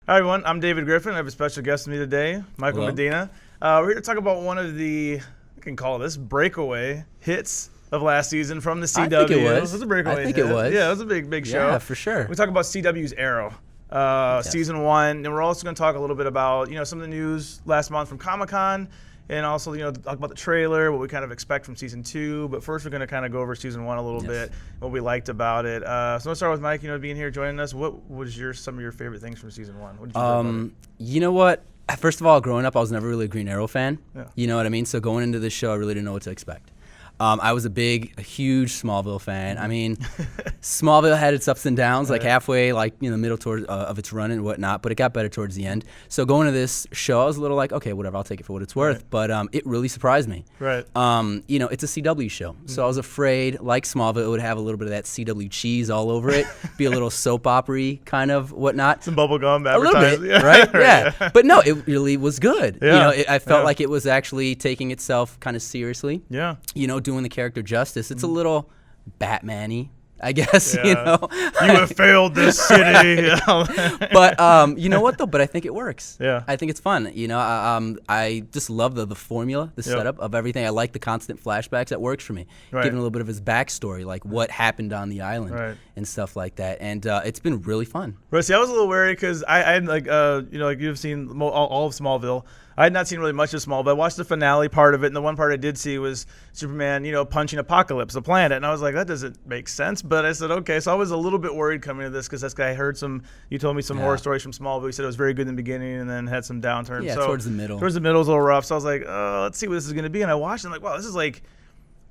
Hi, everyone. I'm David Griffin. I have a special guest with me today, Michael Hello. Medina. We're here to talk about one of the, I can call this, breakaway hits of last season from the CW. I think it was. It was a breakaway I think hit. it was. Yeah, it was a big show. Yeah, for sure. We talk about CW's Arrow, season 1, and we're also going to talk a little bit about some of the news last month from Comic-Con, and also talk about the trailer, what we kind of expect from season 2. But first, we're going to kind of go over season 1 a little bit, what we liked about it. So let's start with Mike. Being here joining us. What was some of your favorite things from season 1? What did you think about it? You know what? First of all, growing up, I was never really a Green Arrow fan. Yeah. You know what I mean? So going into this show, I really didn't know what to expect. I was a huge Smallville fan. I mean, Smallville had its ups and downs, like halfway, the middle of its run and whatnot, but it got better towards the end. So going to this show, I was a little like, okay, whatever, I'll take it for what it's worth. But it really surprised me. Right. It's a CW show, so I was afraid, like Smallville, it would have a little bit of that CW cheese all over it, be a little soap opera-y kind of whatnot. Some bubblegum A little advertising. bit, right? Yeah. But no, it really was good. Yeah. I felt like it was actually taking itself kind of seriously. Yeah. Doing the character justice. It's a little Batman-y, I guess. Yeah. You know, You have failed this city. but you know what though? But I think it works. Yeah. I think it's fun. I just love the formula, the setup of everything. I like the constant flashbacks. That works for me. Right. Giving a little bit of his backstory, like what happened on the island Right. and stuff like that. And it's been really fun. Right. See, I was a little worried because I had like you've seen all of Smallville. I had not seen really much of Smallville. I watched the finale part of it, and the one part I did see was Superman, punching Apocalypse, the planet, and I was like, that doesn't make sense. But I said, okay. So I was a little bit worried coming to this because I heard you told me some horror stories from Smallville. You said it was very good in the beginning and then had some downturns. Yeah, so towards the middle. Towards the middle was a little rough. So I was like, let's see what this is going to be. And I watched it, and I'm like, wow, this is like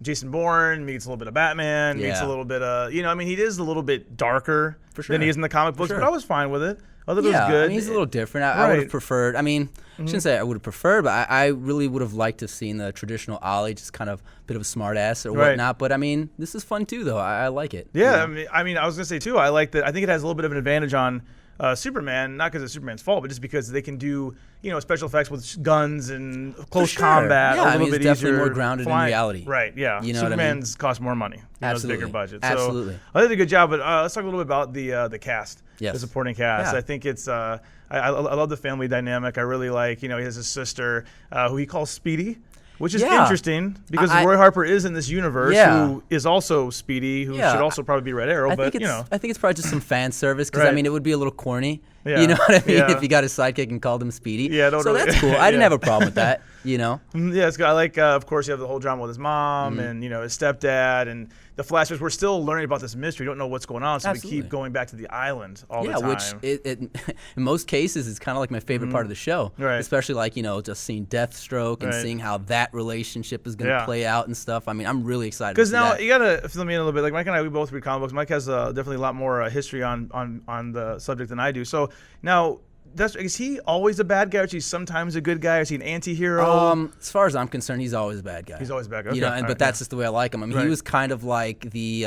Jason Bourne meets a little bit of Batman, meets a little bit of, he is a little bit darker than he is in the comic books, but I was fine with it. I thought it was good. I mean, he's a little different. I would have preferred, I shouldn't say I would have preferred, but I really would have liked to have seen the traditional Ollie, just kind of a bit of a smart ass or whatnot. But this is fun too, though. I like it. Yeah, I was going to say too, I like that. I think it has a little bit of an advantage on Superman, not because it's Superman's fault, but just because they can do, special effects with guns and close combat a little bit it's definitely easier. more grounded in reality. Right, yeah. You know what I mean? Superman's cost more money. Absolutely. Bigger budget. Absolutely. So I did a good job, but let's talk a little bit about the cast, Yes. the supporting cast. Yeah. I think it's, I love the family dynamic. I really like, he has a sister who he calls Speedy. Which is interesting because Roy Harper is in this universe, who is also Speedy, who should also probably be Red Arrow. I think it's probably just some fan service because it would be a little corny. Yeah. You know what I mean? Yeah. If you got his sidekick and called him Speedy. Yeah, totally. So that's cool. I didn't have a problem with that. Yeah, it's good. I like, of course, you have the whole drama with his mom and his stepdad and the flashbacks. We're still learning about this mystery. We don't know what's going on, so Absolutely. we keep going back to the island all the time. Yeah, which in most cases is kind of like my favorite part of the show. Right. Especially like, just seeing Deathstroke and seeing how that relationship is going to play out and stuff. I'm really excited. Because now you gotta fill me in a little bit. Like Mike and I, we both read comic books. Mike has definitely a lot more history on the subject than I do. So now, is he always a bad guy, or is he sometimes a good guy? Is he an anti-hero? As far as I'm concerned, he's always a bad guy. He's always a bad guy. Okay. But that's just the way I like him. He was kind of like the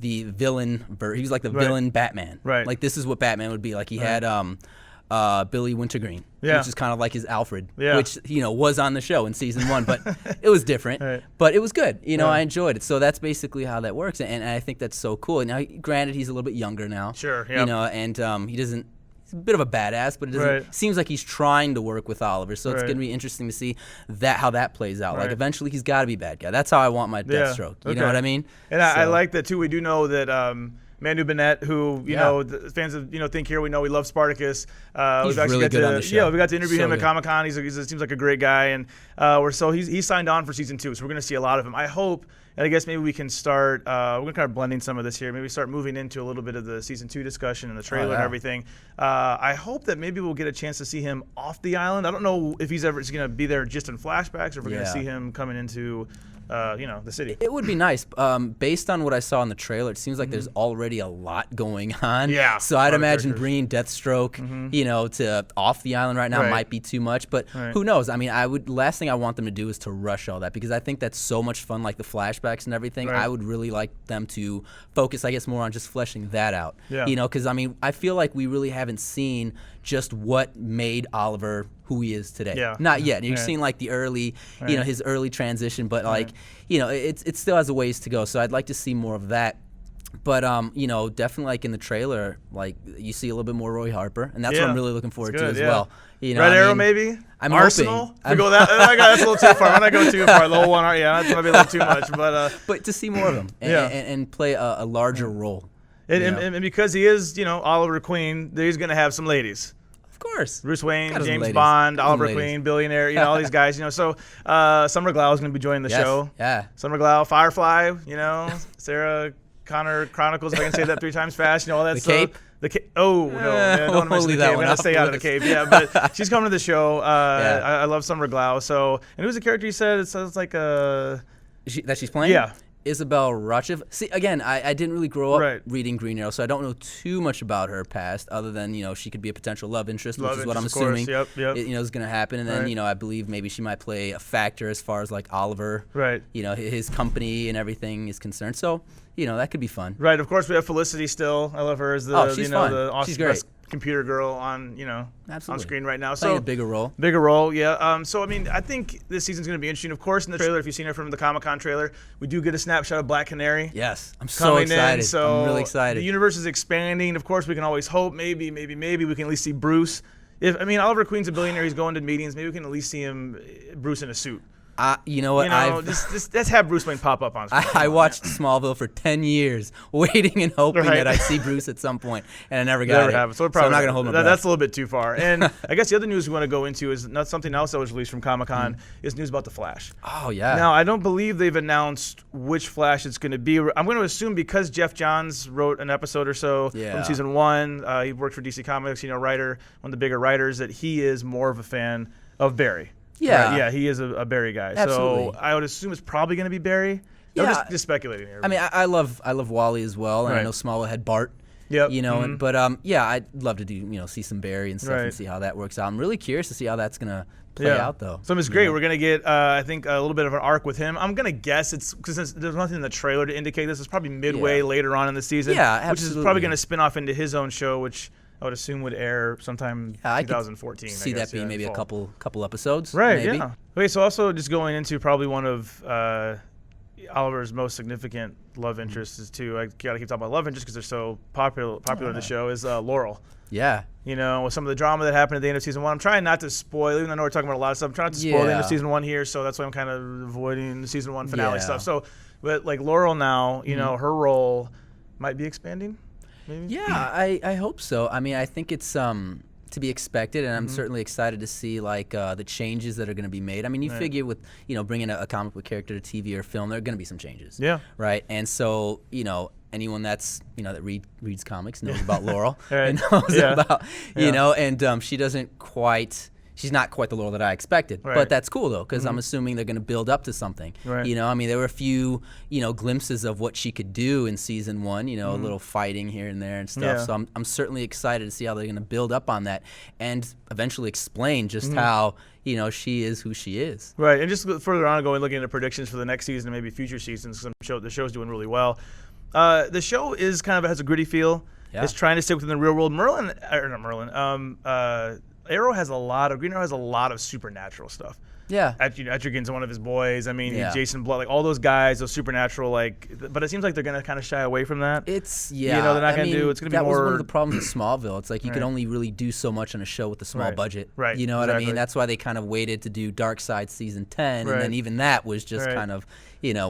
villain. He was like the villain Batman. Right. Like this is what Batman would be like. He had Billy Wintergreen, which is kind of like his Alfred, which was on the show in season 1, but it was different. But it was good. I enjoyed it. So that's basically how that works, and I think that's so cool. Now, granted, he's a little bit younger now. Sure. Yeah. And he doesn't. He's a bit of a badass, but it doesn't seems like he's trying to work with Oliver. So it's going to be interesting to see how that plays out. Like eventually, he's got to be bad guy. That's how I want my Deathstroke. You know what I mean? And I like that too. We do know that. Manu Bennett, who the fans of Think Here, we know we love Spartacus. He's really good on the show. Yeah, we got to interview him at Comic-Con. He seems like a great guy, and he's signed on for season 2, so we're going to see a lot of him. I hope, and I guess maybe we can start. We're going to kind of blending some of this here. Maybe start moving into a little bit of the season 2 discussion and the trailer and everything. I hope that maybe we'll get a chance to see him off the island. I don't know if he's going to be there just in flashbacks, or if we're going to see him coming into the city. It would be nice. Based on what I saw in the trailer, it seems like there's already a lot going on. Yeah. So I'd imagine bringing Deathstroke, to off the island right now might be too much. But who knows? Last thing I want them to do is to rush all that, because I think that's so much fun, like the flashbacks and everything. I would really like them to focus, I guess, more on just fleshing that out. Yeah. Because I feel like we really haven't seen just what made Oliver who he is today. Yeah. Not yet. You've seen like the early, his early transition, but it still has a ways to go. So I'd like to see more of that. But you know, definitely like in the trailer, like you see a little bit more Roy Harper, and that's what Yeah. I'm really looking forward It's to good, as yeah. well. You know, Red I Arrow, mean, maybe. I'm Arsenal. hoping. To go that. That's a little too far. I'm not going too far. The whole one. Yeah, that's might be a little too much. But But to see more of him and, Yeah. and play a larger role. and, you and, know? and because he is, Oliver Queen, he's going to have some ladies. Of course. Bruce Wayne, Got some James ladies. Bond, Got some Oliver ladies. Queen, billionaire. All these guys. So Summer Glau is going to be joining the Yes. show. Yeah. Summer Glau, Firefly. Sarah Connor Chronicles. If I can say that 3 times fast. All that The stuff. Cape? The cape. Oh no! Yeah, don't want to we'll mention leave the that cape. one I'm gonna off stay the out of the list. cape. Yeah, but she's coming to the show. I love Summer Glau. So, and who's the character you said? It sounds like That she's playing? Yeah. Isabel Rochev. See, again, I didn't really grow up Right. reading Green Arrow, so I don't know too much about her past, other than she could be a potential love interest, which Love is what I'm interest, of course. assuming. Yep. Is going to happen. And then Right. I believe maybe she might play a factor as far as like Oliver, Right. His company and everything is concerned. So that could be fun. Right. Of course, we have Felicity still. I love her as the Oh, she's fun. the awesome She's great. best computer girl on on Absolutely. screen right now. Playing So a bigger role. Bigger role, yeah. So I mean, I think this season's going to be interesting. Of course, in the trailer, if you've seen it from the Comic-Con trailer, we do get a snapshot of Black Canary. Yes, I'm so Coming excited. in, so I'm really excited. The universe is expanding. Of course, we can always hope. Maybe we can at least see Bruce. Oliver Queen's a billionaire. He's going to meetings. Maybe we can at least see him, Bruce in a suit. You know what? Let's have Bruce Wayne pop up on screen. I watched Smallville for 10 years, waiting and hoping Right. that I'd see Bruce at some point, and I never got Never it. have it. So, we're I'm probably not going to hold my breath. That's a little bit too far. And I guess the other news we want to go into is not something else that was released from Comic-Con. Is news about the Flash. Oh, yeah. Now, I don't believe they've announced which Flash it's going to be. I'm going to assume because Jeff Johns wrote an episode or so Yeah. from season 1, he worked for DC Comics, writer, one of the bigger writers, that he is more of a fan of Barry. Yeah. Right? Yeah, he is a Barry guy. Absolutely. So I would assume it's probably going to be Barry. Yeah. I'm just speculating here. I mean, I love Wally as well, and I Right. know Smallville had Bart. Yep. But I'd love to do see some Barry and stuff Right. and see how that works out. I'm really curious to see how that's gonna play out, though. So it's great. We're going to get, I think, a little bit of an arc with him. I'm going to guess it's because there's nothing in the trailer to indicate this. It's probably midway later on in the season. Yeah, Which is absolutely. probably going to spin off into his own show, which I would assume would air sometime I could 2014. See I guess, that be maybe a fall. couple episodes. Right, maybe. yeah. Okay, so also just going into probably one of Oliver's most significant love interests is too. I gotta keep talking about love interests because they're so popular in the show. Is Laurel. Yeah. With some of the drama that happened at the end of season 1. I'm trying not to spoil, even though I know we're talking about a lot of stuff. I'm trying not to spoil the end of Yeah. season 1 here, so that's why I'm kind of avoiding the season 1 finale Yeah. stuff. So, but like Laurel now, her role might be expanding. Maybe. Yeah, I hope so. I mean, I think it's to be expected, and I'm certainly excited to see like the changes that are going to be made. I mean, you figure with bringing a comic book character to TV or film, there are going to be some changes. Yeah. Right. And so anyone that's that reads comics knows about Laurel Right. and knows Yeah. about Yeah. and she doesn't quite. She's not quite the Laurel that I expected, Right. but that's cool though, because I'm assuming they're going to build up to something. Right. I mean, there were a few, glimpses of what she could do in season 1. A little fighting here and there and stuff. Yeah. So I'm certainly excited to see how they're going to build up on that and eventually explain just how she is who she is. Right, and just further on, going looking at predictions for the next season and maybe future seasons. The show's doing really well. The show is has a gritty feel. Yeah. It's trying to stay within the real world. Arrow has Green Arrow has a lot of supernatural stuff. Yeah. Etrigan's one of his boys. I mean, Yeah. Jason Blood, like all those guys, those supernatural, but it seems like they're gonna kind of shy away from that. It's they're not gonna do. It's gonna be that more. was one of the problems with Smallville. It's like you could Right. only really do so much on a show with a small Right. budget. Right, You know what I exactly. mean? That's why they kind of waited to do Dark Side season 10, Right. and then even that was just Right. kind of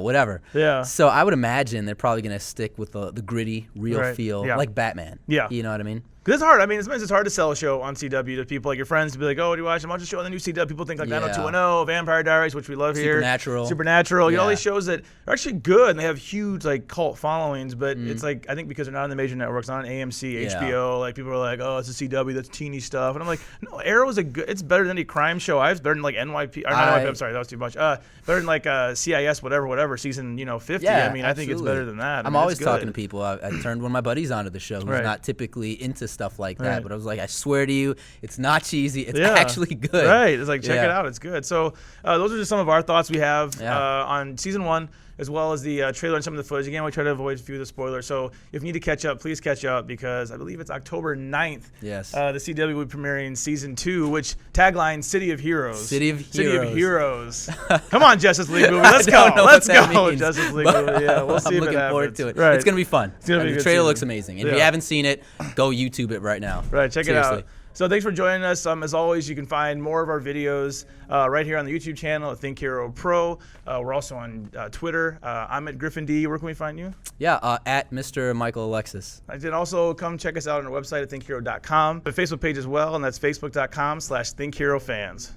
whatever. Yeah. So I would imagine they're probably gonna stick with the gritty, real Right. feel, Yeah. like Batman. Yeah. You know what I mean? 'Cause it's hard. I mean, it's hard to sell a show on CW to people like your friends to be like, oh, do you watch? I'm watching a show on the new CW. People think like Yeah. 90210, Vampire Diaries, which we love here. Supernatural. All Yeah. these shows that are actually good and they have huge like cult followings, but it's like I think because they're not on the major networks, not on AMC, Yeah. HBO, like people are like, oh, it's a CW, that's teeny stuff, and I'm like, no, Arrow's it's better than any crime show. It's better than like NYP. Or not NYP, I'm sorry, that was too much. Better than like CIS, whatever, season 50. Yeah, I mean, I think it's absolutely. better than that. I I'm mean, always it's talking to good. people. I turned one of my buddies onto the show who's Right. not typically into stuff like that, Right. but I was like, I swear to you, it's not cheesy. It's Yeah. actually good. Right. It's like, check Yeah. it out. It's good. So So those are just some of our thoughts we have Yeah. on season 1, as well as the trailer and some of the footage. Again, we try to avoid a few of the spoilers. So if you need to catch up, please catch up, because I believe it's October 9th. Yes. The CW will be premiering season 2, which tagline City of Heroes. City of Heroes. Come on, Justice League movie. Let's I go. don't know Let's what that go. means, Justice League but movie. Yeah, we'll see I'm if looking it forward happens. to it. Right. It's gonna be fun. gonna be a The good trailer season. looks amazing. And if Yeah. you haven't seen it, go YouTube it right now. Right, check Seriously. it out. So thanks for joining us. As always, you can find more of our videos right here on the YouTube channel at Think Hero Pro. We're also on Twitter. I'm at Griffin D. Where can we find you? Yeah, at Mr. Michael Alexis. And then also come check us out on our website at thinkhero.com. The Facebook page as well, and that's facebook.com/ThinkHeroFans.